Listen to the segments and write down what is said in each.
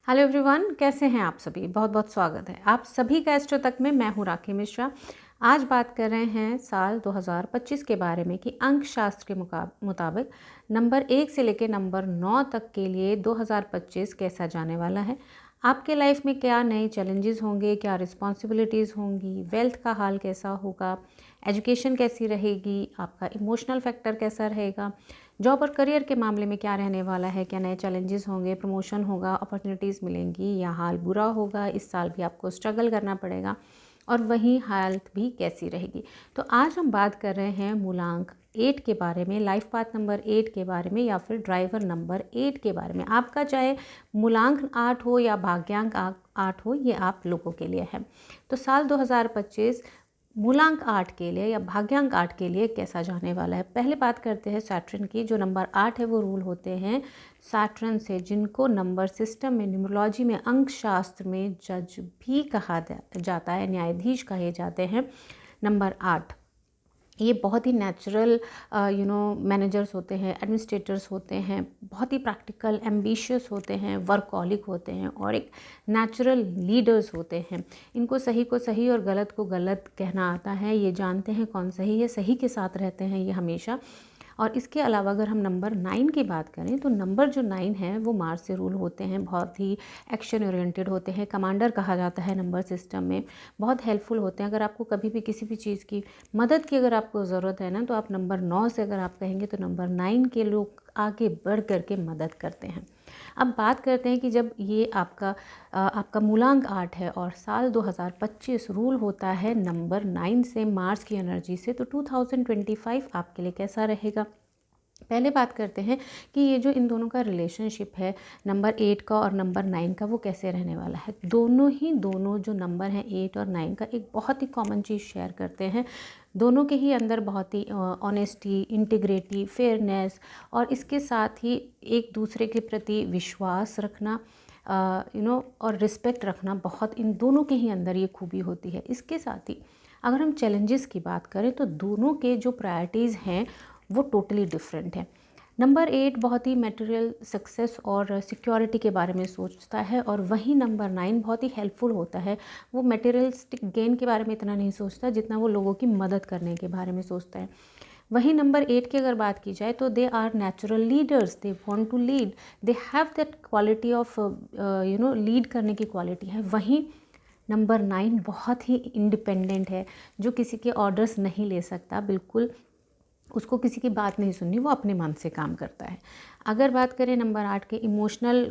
Hello everyone, कैसे हैं आप सभी। बहुत बहुत स्वागत है आप सभी का एस्ट्रो तक में। मैं हूं राखी मिश्रा। आज बात कर रहे हैं साल 2025 के बारे में कि अंक शास्त्र के मुताबिक नंबर 1 से लेकर नंबर 9 तक के लिए 2025 कैसा जाने वाला है। आपके लाइफ में क्या नए चैलेंजेस होंगे, क्या रिस्पॉन्सिबिलिटीज़ होंगी, वेल्थ का हाल कैसा होगा, एजुकेशन कैसी रहेगी, आपका इमोशनल फैक्टर कैसा रहेगा, जॉब और करियर के मामले में क्या रहने वाला है, क्या नए चैलेंजेस होंगे, प्रमोशन होगा, अपॉर्चुनिटीज़ मिलेंगी या हाल बुरा होगा, इस साल भी आपको स्ट्रगल करना पड़ेगा, और वहीं हेल्थ भी कैसी रहेगी। तो आज हम बात कर रहे हैं मूलांक 8 के बारे में, लाइफ पाथ नंबर 8 के बारे में, या फिर ड्राइवर नंबर 8 के बारे में। आपका चाहे मूलांक 8 हो या भाग्यांक 8 हो, ये आप लोगों के लिए है। तो साल 2025 मूलांक 8 के लिए या भाग्यांक 8 के लिए कैसा जाने वाला है। पहले बात करते हैं सैटर्न की। जो नंबर 8 है वो रूल होते हैं सैटर्न से, जिनको नंबर सिस्टम में, न्यूमरोलॉजी में, अंक शास्त्र में जज भी कहा जाता है, न्यायाधीश कहे जाते हैं। नंबर 8 ये बहुत ही नेचुरल मैनेजर्स होते हैं, एडमिनिस्ट्रेटर्स होते हैं, बहुत ही प्रैक्टिकल, एम्बिशियस होते हैं, वर्कहॉलिक होते हैं और एक नेचुरल लीडर्स होते हैं। इनको सही को सही और गलत को गलत कहना आता है। ये जानते हैं कौन सही है, सही के साथ रहते हैं ये हमेशा। और इसके अलावा अगर हम नंबर 9 की बात करें तो नंबर जो 9 है वो मार्स से रूल होते हैं, बहुत ही एक्शन ओरिएंटेड होते हैं, कमांडर कहा जाता है नंबर सिस्टम में, बहुत हेल्पफुल होते हैं। अगर आपको कभी भी किसी भी चीज़ की मदद की अगर आपको ज़रूरत है ना, तो आप नंबर 9 से अगर आप कहेंगे तो नंबर 9 के लोग आगे बढ़ कर के मदद करते हैं। अब बात करते हैं कि जब ये आपका मूलांक 8 है और साल 2025 रूल होता है नंबर 9 से, मार्स की एनर्जी से, तो 2025 आपके लिए कैसा रहेगा। पहले बात करते हैं कि ये जो इन दोनों का रिलेशनशिप है, नंबर 8 का और नंबर 9 का, वो कैसे रहने वाला है। दोनों जो नंबर हैं 8 और 9 का, एक बहुत ही कॉमन चीज़ शेयर करते हैं। दोनों के ही अंदर बहुत ही ऑनेस्टी, इंटीग्रिटी, फेयरनेस और इसके साथ ही एक दूसरे के प्रति विश्वास रखना, और रिस्पेक्ट रखना, बहुत इन दोनों के ही अंदर ये खूबी होती है। इसके साथ ही अगर हम चैलेंजेस की बात करें तो दोनों के जो प्रायोरिटीज़ हैं वो टोटली डिफरेंट है। नंबर 8 बहुत ही मटेरियल सक्सेस और सिक्योरिटी के बारे में सोचता है, और वहीं नंबर 9 बहुत ही हेल्पफुल होता है। वो मटेरियलिस्टिक गेन के बारे में इतना नहीं सोचता जितना वो लोगों की मदद करने के बारे में सोचता है। वहीं नंबर 8 की अगर बात की जाए तो they are natural leaders, they want to lead, they have that quality of lead करने की क्वालिटी है। वहीं नंबर 9 बहुत ही इंडिपेंडेंट है, जो किसी के ऑर्डर्स नहीं ले सकता, बिल्कुल उसको किसी की बात नहीं सुननी, वो अपने मन से काम करता है। अगर बात करें नंबर 8 के इमोशनल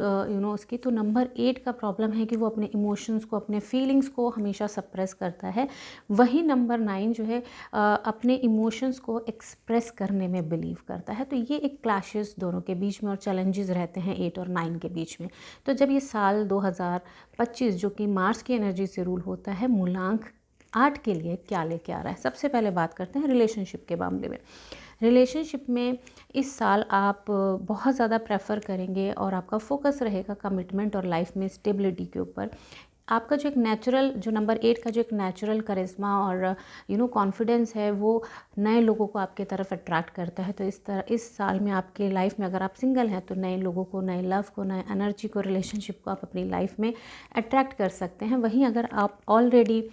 उसकी, तो नंबर 8 का प्रॉब्लम है कि वो अपने इमोशंस को, अपने फीलिंग्स को हमेशा सप्रेस करता है। वहीं नंबर 9 जो है अपने इमोशंस को एक्सप्रेस करने में बिलीव करता है। तो ये एक क्लैशेस दोनों के बीच में और चैलेंजेस रहते हैं 8 और 9 के बीच में। तो जब ये साल 2025 जो कि मार्स की एनर्जी से रूल होता है, मूलांक 8 के लिए क्या लेके आ रहा है। सबसे पहले बात करते हैं रिलेशनशिप के मामले में। रिलेशनशिप में इस साल आप बहुत ज़्यादा प्रेफर करेंगे और आपका फोकस रहेगा कमिटमेंट और लाइफ में स्टेबिलिटी के ऊपर। आपका जो एक नेचुरल, जो नंबर 8 का जो एक नेचुरल करिश्मा और कॉन्फिडेंस है, वो नए लोगों को आपके तरफ अट्रैक्ट करता है। तो इस साल में आपके लाइफ में अगर आप सिंगल हैं तो नए लोगों को, नए लव को, नए एनर्जी को, रिलेशनशिप को आप अपनी लाइफ में अट्रैक्ट कर सकते हैं। वहीं अगर आप ऑलरेडी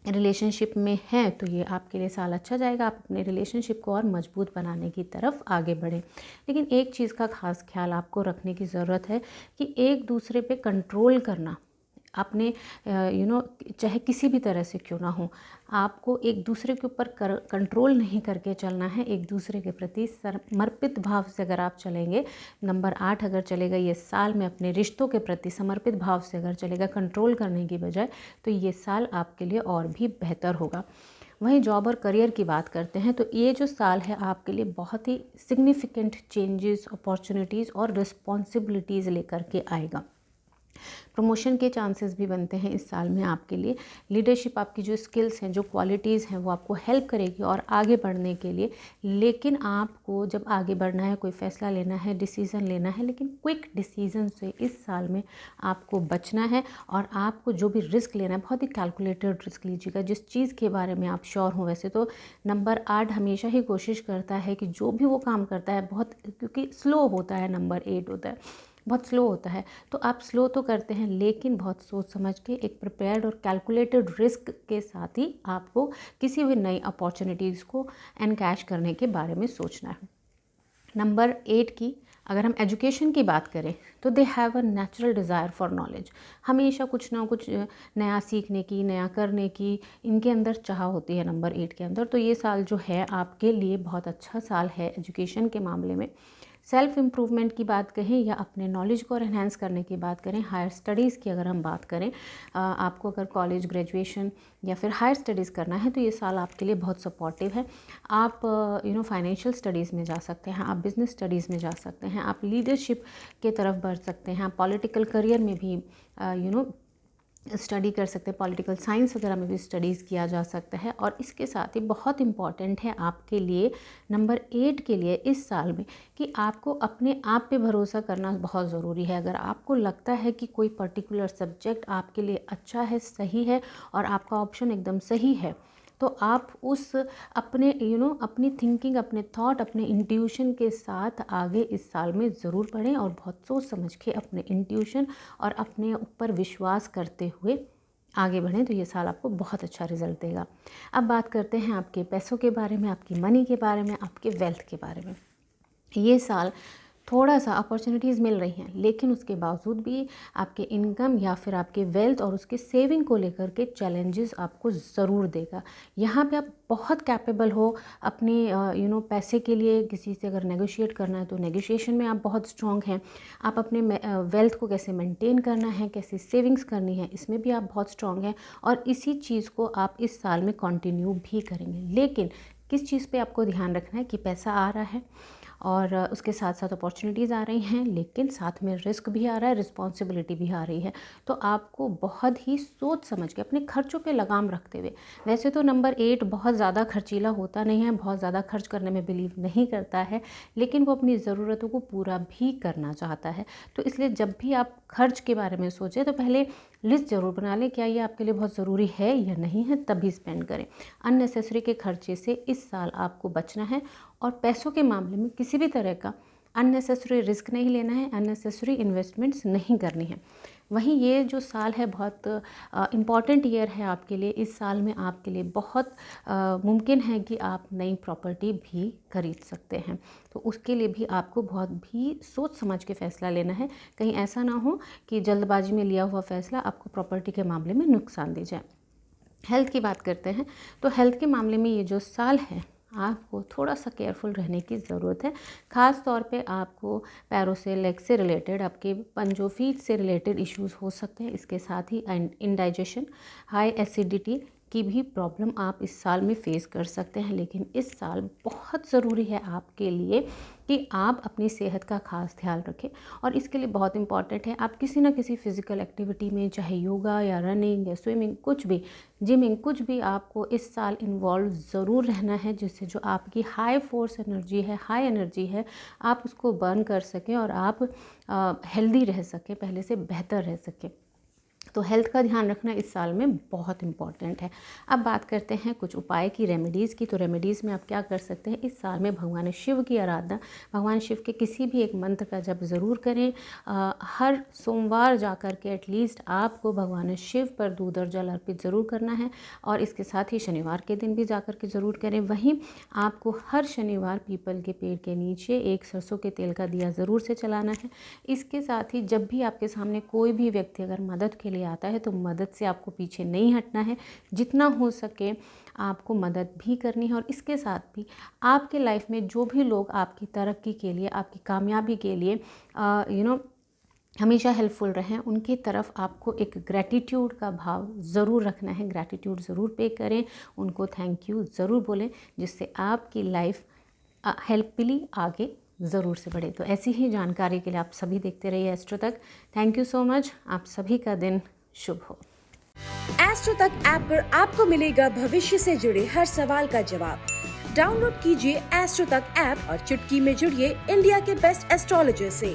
रिलेशनशिप में हैं तो ये आपके लिए साल अच्छा जाएगा। आप अपने रिलेशनशिप को और मजबूत बनाने की तरफ आगे बढ़ें। लेकिन एक चीज़ का खास ख्याल आपको रखने की ज़रूरत है कि एक दूसरे पे कंट्रोल करना, अपने चाहे किसी भी तरह से क्यों ना हो, आपको एक दूसरे के ऊपर कंट्रोल नहीं करके चलना है। एक दूसरे के प्रति समर्पित भाव से अगर आप चलेंगे, नंबर 8 अगर चलेगा ये साल में अपने रिश्तों के प्रति समर्पित भाव से अगर चलेगा, कंट्रोल करने की बजाय, तो ये साल आपके लिए और भी बेहतर होगा। वहीं जॉब और करियर की बात करते हैं तो ये जो साल है आपके लिए बहुत ही सिग्निफिकेंट चेंजेस, अपॉर्चुनिटीज़ और रिस्पॉन्सिबिलिटीज़ लेकर के आएगा। प्रमोशन के चांसेस भी बनते हैं इस साल में आपके लिए। लीडरशिप, आपकी जो स्किल्स हैं, जो क्वालिटीज़ हैं, वो आपको हेल्प करेगी और आगे बढ़ने के लिए। लेकिन आपको जब आगे बढ़ना है, कोई फ़ैसला लेना है, डिसीज़न लेना है, लेकिन क्विक डिसीज़न से इस साल में आपको बचना है। और आपको जो भी रिस्क लेना है, बहुत ही कैलकुलेटेड रिस्क लीजिएगा, जिस चीज़ के बारे में आप श्योर हों। वैसे तो नंबर 8 हमेशा ही कोशिश करता है कि जो भी वो काम करता है बहुत, क्योंकि स्लो होता है, नंबर 8 होता है, बहुत स्लो होता है। तो आप स्लो तो करते हैं लेकिन बहुत सोच समझ के एक प्रिपेयर्ड और कैलकुलेटेड रिस्क के साथ ही आपको किसी भी नई अपॉर्चुनिटीज़ को एनकैश करने के बारे में सोचना है। नंबर 8 की अगर हम एजुकेशन की बात करें तो they have a natural desire for knowledge. हमेशा कुछ ना कुछ नया सीखने की, नया करने की इनके अंदर चाह होती है नंबर 8 के अंदर। तो ये साल जो है आपके लिए बहुत अच्छा साल है एजुकेशन के मामले में। सेल्फ़ इम्प्रूवमेंट की बात कहें या अपने नॉलेज को एनहांस करने की बात करें, हायर स्टडीज़ की अगर हम बात करें, आपको अगर कॉलेज ग्रेजुएशन या फिर हायर स्टडीज़ करना है तो ये साल आपके लिए बहुत सपोर्टिव है। आप फाइनेंशियल स्टडीज़ में जा सकते हैं, आप बिज़नेस स्टडीज़ में जा सकते हैं, आप लीडरशिप के तरफ बढ़ सकते हैं, आप पॉलिटिकल करियर में भी स्टडी कर सकते हैं, पॉलिटिकल साइंस वगैरह में भी स्टडीज़ किया जा सकता है। और इसके साथ ही बहुत इम्पॉर्टेंट है आपके लिए नंबर 8 के लिए इस साल में कि आपको अपने आप पे भरोसा करना बहुत ज़रूरी है। अगर आपको लगता है कि कोई पर्टिकुलर सब्जेक्ट आपके लिए अच्छा है, सही है और आपका ऑप्शन एकदम सही है, तो आप उस अपने अपनी थिंकिंग, अपने थॉट, अपने इंट्यूशन के साथ आगे इस साल में ज़रूर बढ़ें और बहुत सोच समझ के अपने इंट्यूशन और अपने ऊपर विश्वास करते हुए आगे बढ़ें तो ये साल आपको बहुत अच्छा रिजल्ट देगा। अब बात करते हैं आपके पैसों के बारे में, आपकी मनी के बारे में, आपके वेल्थ के बारे में। ये साल थोड़ा सा अपॉर्चुनिटीज़ मिल रही हैं लेकिन उसके बावजूद भी आपके इनकम या फिर आपके वेल्थ और उसके सेविंग को लेकर के चैलेंजेस आपको ज़रूर देगा। यहाँ पे आप बहुत कैपेबल हो अपने पैसे के लिए। किसी से अगर नेगोशिएट करना है तो नेगोशिएशन में आप बहुत स्ट्रॉन्ग हैं। आप अपने वेल्थ को कैसे मेंटेन करना है, कैसे सेविंग्स करनी है, इसमें भी आप बहुत स्ट्रॉन्ग हैं और इसी चीज़ को आप इस साल में कंटिन्यू भी करेंगे। लेकिन किस चीज़ पे आपको ध्यान रखना है कि पैसा आ रहा है और उसके साथ साथ अपॉर्चुनिटीज़ आ रही हैं लेकिन साथ में रिस्क भी आ रहा है, रिस्पॉन्सिबिलिटी भी आ रही है। तो आपको बहुत ही सोच समझ के अपने खर्चों पे लगाम रखते हुए, वैसे तो नंबर 8 बहुत ज़्यादा खर्चीला होता नहीं है, बहुत ज़्यादा खर्च करने में बिलीव नहीं करता है, लेकिन वो अपनी ज़रूरतों को पूरा भी करना चाहता है। तो इसलिए जब भी आप खर्च के बारे में सोचें तो पहले लिस्ट ज़रूर बना लें, क्या ये आपके लिए बहुत ज़रूरी है या नहीं है, तभी स्पेंड करें। अननेसेसरी के खर्चे से इस साल आपको बचना है और पैसों के मामले में किसी भी तरह का अननेसेसरी रिस्क नहीं लेना है, अननेसेसरी इन्वेस्टमेंट्स नहीं करनी है। वहीं ये जो साल है बहुत इम्पॉर्टेंट ईयर है आपके लिए। इस साल में आपके लिए बहुत मुमकिन है कि आप नई प्रॉपर्टी भी खरीद सकते हैं। तो उसके लिए भी आपको बहुत भी सोच समझ के फ़ैसला लेना है। कहीं ऐसा ना हो कि जल्दबाजी में लिया हुआ फ़ैसला आपको प्रॉपर्टी के मामले में नुकसान दे जाए। हेल्थ की बात करते हैं तो हेल्थ के मामले में ये जो साल है आपको थोड़ा सा केयरफुल रहने की ज़रूरत है। ख़ास तौर पे आपको पैरों से, लेग से रिलेटेड, आपके पंजों, फीट से रिलेटेड इश्यूज़ हो सकते हैं। इसके साथ ही इंडाइजेशन, हाई एसिडिटी की भी प्रॉब्लम आप इस साल में फ़ेस कर सकते हैं। लेकिन इस साल बहुत ज़रूरी है आपके लिए कि आप अपनी सेहत का ख़ास ध्यान रखें और इसके लिए बहुत इम्पॉर्टेंट है आप किसी ना किसी फ़िज़िकल एक्टिविटी में, चाहे योगा या रनिंग या स्विमिंग, कुछ भी, जिमिंग, कुछ भी, आपको इस साल इन्वॉल्व ज़रूर रहना है जिससे जो आपकी हाई फोर्स एनर्जी है, हाई एनर्जी है, आप उसको बर्न कर सकें और आप हेल्दी रह सकें, पहले से बेहतर रह सकें। तो हेल्थ का ध्यान रखना इस साल में बहुत इम्पॉर्टेंट है। अब बात करते हैं कुछ उपाय की, रेमेडीज़ की। तो रेमेडीज़ में आप क्या कर सकते हैं इस साल में, भगवान शिव की आराधना, भगवान शिव के किसी भी एक मंत्र का जप ज़रूर करें। हर सोमवार जा कर के एटलीस्ट आपको भगवान शिव पर दूध और जल अर्पित ज़रूर करना है और इसके साथ ही शनिवार के दिन भी जा कर के ज़रूर करें। वहीं आपको हर शनिवार पीपल के पेड़ के नीचे एक सरसों के तेल का दिया ज़रूर से जलाना है। इसके साथ ही जब भी आपके सामने कोई भी व्यक्ति अगर मदद के लिए आता है तो मदद से आपको पीछे नहीं हटना है, जितना हो सके आपको मदद भी करनी है। और इसके साथ भी आपके लाइफ में जो भी लोग आपकी तरक्की के लिए, आपकी कामयाबी के लिए हमेशा हेल्पफुल रहें, उनकी तरफ आपको एक ग्रैटिट्यूड का भाव ज़रूर रखना है। ग्रैटिट्यूड ज़रूर पे करें, उनको थैंक यू ज़रूर बोलें, जिससे आपकी लाइफ हेल्पफुली आगे ज़रूर से बढ़े। तो ऐसी ही जानकारी के लिए आप सभी देखते रहिए एस्ट्रो तक। Thank you so much. आप सभी का दिन शुभ हो। एस्ट्रो तक ऐप पर आपको मिलेगा भविष्य से जुड़े हर सवाल का जवाब। डाउनलोड कीजिए एस्ट्रो तक ऐप और चुटकी में जुड़िए इंडिया के बेस्ट एस्ट्रोलॉजर से।